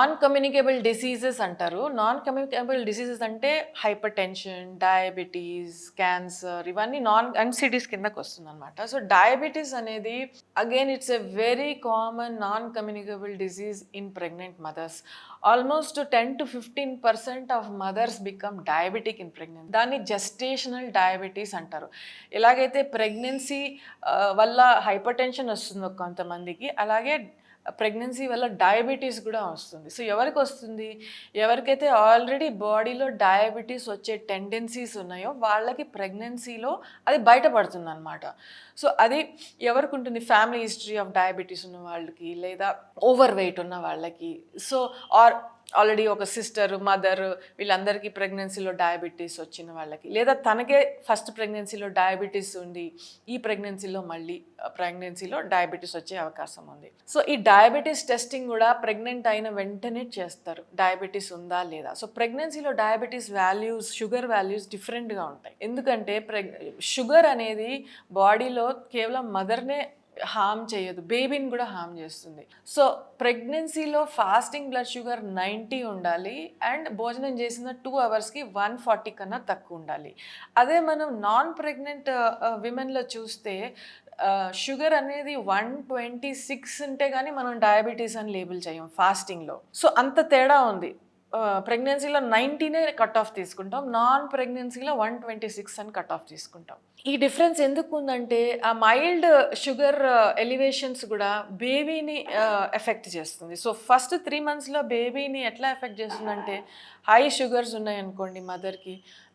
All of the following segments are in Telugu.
నాన్ కమ్యూనికేబుల్ డిసీజెస్ అంటారు. నాన్ కమ్యూనికేబుల్ డిసీజెస్ అంటే హైపర్ టెన్షన్, డయాబెటీస్, క్యాన్సర్ ఇవన్నీ నాన్ ఎన్సిడీస్ కిందకి వస్తుందన్నమాట. సో డయాబెటీస్ అనేది again it's a very common non communicable disease in pregnant mothers. Almost 10-15% of mothers become diabetic in pregnancy. దాన్ని జెస్టేషనల్ డయాబెటీస్ అంటారు. ఎలాగైతే ప్రెగ్నెన్సీ వల్ల హైపర్ టెన్షన్ వస్తుందో కొంతమందికి, అలాగే ప్రెగ్నెన్సీ వల్ల డయాబెటీస్ కూడా వస్తుంది. సో ఎవరికి వస్తుంది? ఎవరికైతే ఆల్రెడీ బాడీలో డయాబెటీస్ వచ్చే టెండెన్సీస్ ఉన్నాయో వాళ్ళకి ప్రెగ్నెన్సీలో అది బయటపడుతుంది అనమాట. సో అది ఎవరికి ఉంటుంది? ఫ్యామిలీ హిస్టరీ ఆఫ్ డయాబెటీస్ ఉన్న వాళ్ళకి, లేదా ఓవర్ వెయిట్ ఉన్న వాళ్ళకి, సో ఆల్రెడీ ఒక సిస్టర్, మదర్ వీళ్ళందరికీ ప్రెగ్నెన్సీలో డయాబెటీస్ వచ్చిన వాళ్ళకి, లేదా తనకే ఫస్ట్ ప్రెగ్నెన్సీలో డయాబెటీస్ ఉంది, ఈ ప్రెగ్నెన్సీలో మళ్ళీ ప్రెగ్నెన్సీలో డయాబెటీస్ వచ్చే అవకాశం ఉంది. సో ఈ డయాబెటీస్ టెస్టింగ్ కూడా ప్రెగ్నెంట్ అయిన వెంటనే చేస్తారు, డయాబెటీస్ ఉందా లేదా. సో ప్రెగ్నెన్సీలో డయాబెటీస్ వాల్యూస్, షుగర్ వాల్యూస్ డిఫరెంట్గా ఉంటాయి. ఎందుకంటే షుగర్ అనేది బాడీలో కేవలం మదర్నే హార్మ్ చేయదు, బేబీని కూడా హార్మ్ చేస్తుంది. సో ప్రెగ్నెన్సీలో ఫాస్టింగ్ బ్లడ్ షుగర్ 90 ఉండాలి, అండ్ భోజనం చేసిన 2 అవర్స్కి 140 కన్నా తక్కువ ఉండాలి. అదే మనం నాన్ ప్రెగ్నెంట్ విమెన్లో చూస్తే షుగర్ అనేది 126 ఉంటే కానీ మనం డయాబెటీస్ అని లేబుల్ చేయం ఫాస్టింగ్లో. సో అంత తేడా ఉంది. ప్రెగ్నెన్సీలో 90నే కట్ ఆఫ్ తీసుకుంటాం, నాన్ ప్రెగ్నెన్సీలో 126 అని కట్ ఆఫ్ తీసుకుంటాం. ఈ డిఫరెన్స్ ఎందుకు ఉందంటే ఆ మైల్డ్ షుగర్ ఎలివేషన్స్ కూడా బేబీని ఎఫెక్ట్ చేస్తుంది. సో ఫస్ట్ 3 monthsలో బేబీని ఎట్లా ఎఫెక్ట్ చేస్తుందంటే, హై షుగర్స్ ఉన్నాయనుకోండి మదర్కి,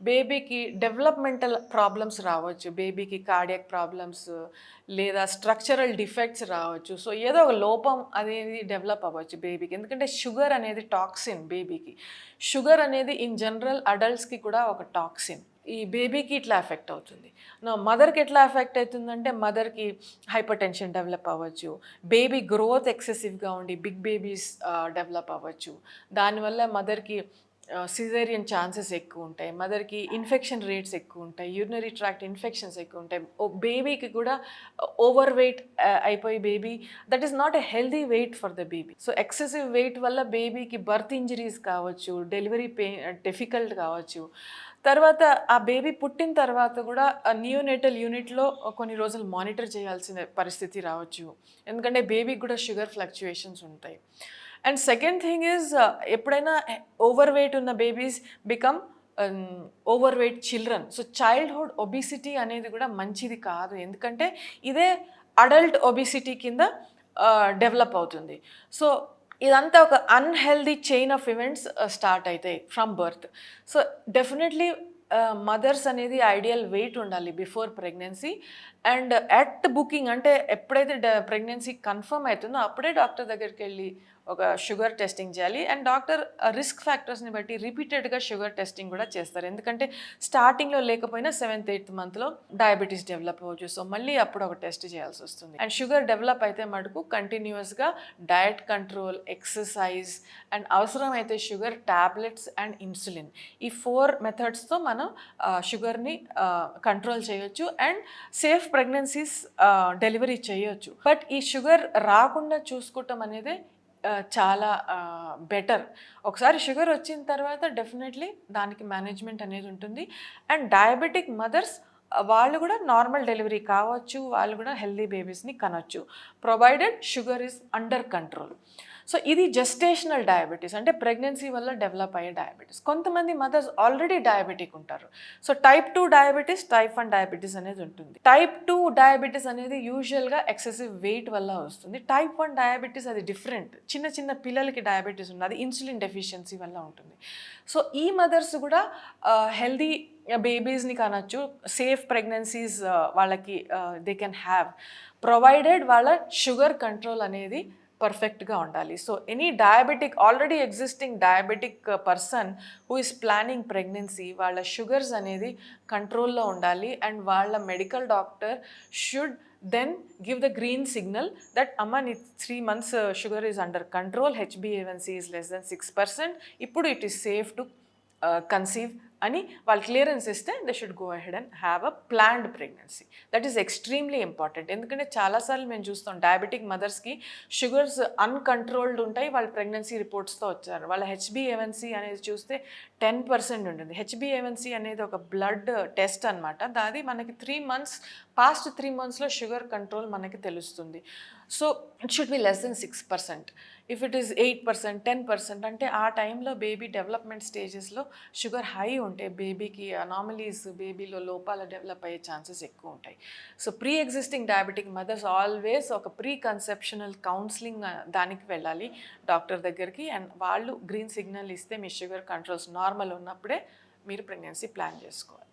బేబీకి డెవలప్మెంటల్ ప్రాబ్లమ్స్ రావచ్చు, బేబీకి కార్డియాక్ ప్రాబ్లమ్స్ లేదా స్ట్రక్చరల్ డిఫెక్ట్స్ రావచ్చు. సో ఏదో ఒక లోపం అనేది డెవలప్ అవ్వచ్చు బేబీకి, ఎందుకంటే షుగర్ అనేది టాక్సిన్ బేబీకి. షుగర్ అనేది ఇన్ జనరల్ అడల్ట్స్కి కూడా ఒక టాక్సిన్. ఈ బేబీకి ఇట్లా ఎఫెక్ట్ అవుతుంది. మదర్కి ఎట్లా ఎఫెక్ట్ అవుతుందంటే, మదర్కి హైపర్ టెన్షన్ డెవలప్ అవ్వచ్చు, బేబీ గ్రోత్ ఎక్సెసివ్గా ఉండి బిగ్ బేబీస్ డెవలప్ అవ్వచ్చు, దానివల్ల మదర్కి సిజేరియన్ ఛాన్సెస్ ఎక్కువ ఉంటాయి, మదర్కి ఇన్ఫెక్షన్ రేట్స్ ఎక్కువ ఉంటాయి, యూరినరీ ట్రాక్ట్ ఇన్ఫెక్షన్స్ ఎక్కువ ఉంటాయి. బేబీకి కూడా ఓవర్ వెయిట్ అయిపోయి baby that is not a healthy weight for the baby. So excessive wait వల్ల బేబీకి బర్త్ ఇంజరీస్ కావచ్చు, డెలివరీ డిఫికల్ట్ కావచ్చు. తర్వాత ఆ బేబీ పుట్టిన తర్వాత కూడా నియోనేటల్ యూనిట్లో కొన్ని రోజులు మానిటర్ చేయాల్సిన పరిస్థితి రావచ్చు, ఎందుకంటే బేబీకి కూడా షుగర్ ఫ్లక్చుయేషన్స్ ఉంటాయి. అండ్ సెకండ్ థింగ్ ఈజ్, ఎప్పుడైనా ఓవర్ వెయిట్ ఉన్న babies become over weight children. So childhood obesity అనేది కూడా మంచిది కాదు, ఎందుకంటే ఇదే అడల్ట్ ఒబిసిటీ కింద డెవలప్ అవుతుంది. సో ఇదంతా ఒక unhealthy chain of events start అవుతాయి from birth. So definitely mothers అనేది ఐడియల్ వెయిట్ ఉండాలి before pregnancy, and at booking అంటే ఎప్పుడైతే ప్రెగ్నెన్సీ కన్ఫర్మ్ అవుతుందో అప్పుడే డాక్టర్ దగ్గరికి వెళ్ళి ఒక షుగర్ టెస్టింగ్ చేయాలి. అండ్ డాక్టర్ రిస్క్ ఫ్యాక్టర్స్ని బట్టి రిపీటెడ్గా షుగర్ టెస్టింగ్ కూడా చేస్తారు, ఎందుకంటే స్టార్టింగ్లో లేకపోయినా 7th-8th monthలో డయాబెటీస్ డెవలప్ అవ్వచ్చు. సో మళ్ళీ అప్పుడు ఒక టెస్ట్ చేయాల్సి వస్తుంది. అండ్ షుగర్ డెవలప్ అయితే మటుకు కంటిన్యూస్గా డయట్ కంట్రోల్, ఎక్సర్సైజ్, అండ్ అవసరమైతే షుగర్ ట్యాబ్లెట్స్ అండ్ ఇన్సులిన్, ఈ 4 మెథడ్స్తో మనం షుగర్ని కంట్రోల్ చేయొచ్చు అండ్ సేఫ్ ప్రెగ్నెన్సీస్ డెలివరీ చేయొచ్చు. బట్ ఈ షుగర్ రాకుండా చూసుకోవటం అనేది చాలా బెటర్. ఒకసారి షుగర్ వచ్చిన తర్వాత డెఫినెట్లీ దానికి మేనేజ్మెంట్ అనేది ఉంటుంది. అండ్ డయాబెటిక్ మదర్స్ వాళ్ళు కూడా నార్మల్ డెలివరీ కావచ్చు, వాళ్ళు కూడా హెల్దీ బేబీస్ని కనొచ్చు, provided sugar is under control. So ఇది జెస్టేషనల్ డయాబెటీస్, అంటే ప్రెగ్నెన్సీ వల్ల డెవలప్ అయ్యే డయాబెటీస్. కొంతమంది మదర్స్ ఆల్రెడీ డయాబెటిక్ ఉంటారు. So type 2 diabetes, type 1 diabetes అనేది ఉంటుంది. టైప్ 2 డయాబెటీస్ అనేది యూజువల్గా ఎక్సెసివ్ వెయిట్ వల్ల వస్తుంది. టైప్ 1 డయాబెటీస్ అది డిఫరెంట్, చిన్న చిన్న పిల్లలకి డయాబెటీస్ ఉంది, అది ఇన్సులిన్ డెఫిషియన్సీ వల్ల ఉంటుంది. సో ఈ మదర్స్ కూడా హెల్దీ బేబీస్ని కనొచ్చు, సేఫ్ ప్రెగ్నెన్సీస్ వాళ్ళకి దే కెన్ హ్యావ్, ప్రొవైడెడ్ వాళ్ళ షుగర్ కంట్రోల్ అనేది పర్ఫెక్ట్గా ఉండాలి. So any diabetic, already existing diabetic person who is planning pregnancy, వాళ్ళ షుగర్స్ అనేది కంట్రోల్లో ఉండాలి. అండ్ వాళ్ళ medical doctor should then give the green signal that అమ్మ నీ 3 months sugar is under control, HbA1c is less than 6%, ఇప్పుడు it is safe to conceive అని వాళ్ళు క్లియరెన్స్ ఇస్తే they should go ahead and have a planned pregnancy. That is extremely important. ఎందుకంటే చాలాసార్లు మేము చూస్తాం డయాబెటిక్ మదర్స్కి షుగర్స్ అన్కంట్రోల్డ్ ఉంటాయి, వాళ్ళు ప్రెగ్నెన్సీ రిపోర్ట్స్తో వచ్చారు. వాళ్ళ హెచ్బిఏవన్సీ అనేది చూస్తే 10% ఉంటుంది. హెచ్బిఏవన్సీ అనేది ఒక బ్లడ్ టెస్ట్ అనమాట. దాది మనకి 3 months పాస్ట్ 3 monthsలో షుగర్ కంట్రోల్ మనకి తెలుస్తుంది. So it should be less than 6%. If it is 8%, 10% అంటే ఆ టైంలో బేబీ డెవలప్మెంట్ స్టేజెస్లో షుగర్ హై ఉంటే బేబీకి అనామలీస్, బేబీలో లోపాలు డెవలప్ అయ్యే ఛాన్సెస్ ఎక్కువ ఉంటాయి. So pre existing diabetic mothers always ఒక ప్రీ కన్సెప్షనల్ కౌన్సిలింగ్ దానికి వెళ్ళాలి డాక్టర్ దగ్గరికి. అండ్ వాళ్ళు గ్రీన్ సిగ్నల్ ఇస్తే మీ షుగర్ కంట్రోల్స్ నార్మల్ ఉన్నప్పుడే మీరు ప్రెగ్నెన్సీ ప్లాన్ చేసుకోవాలి.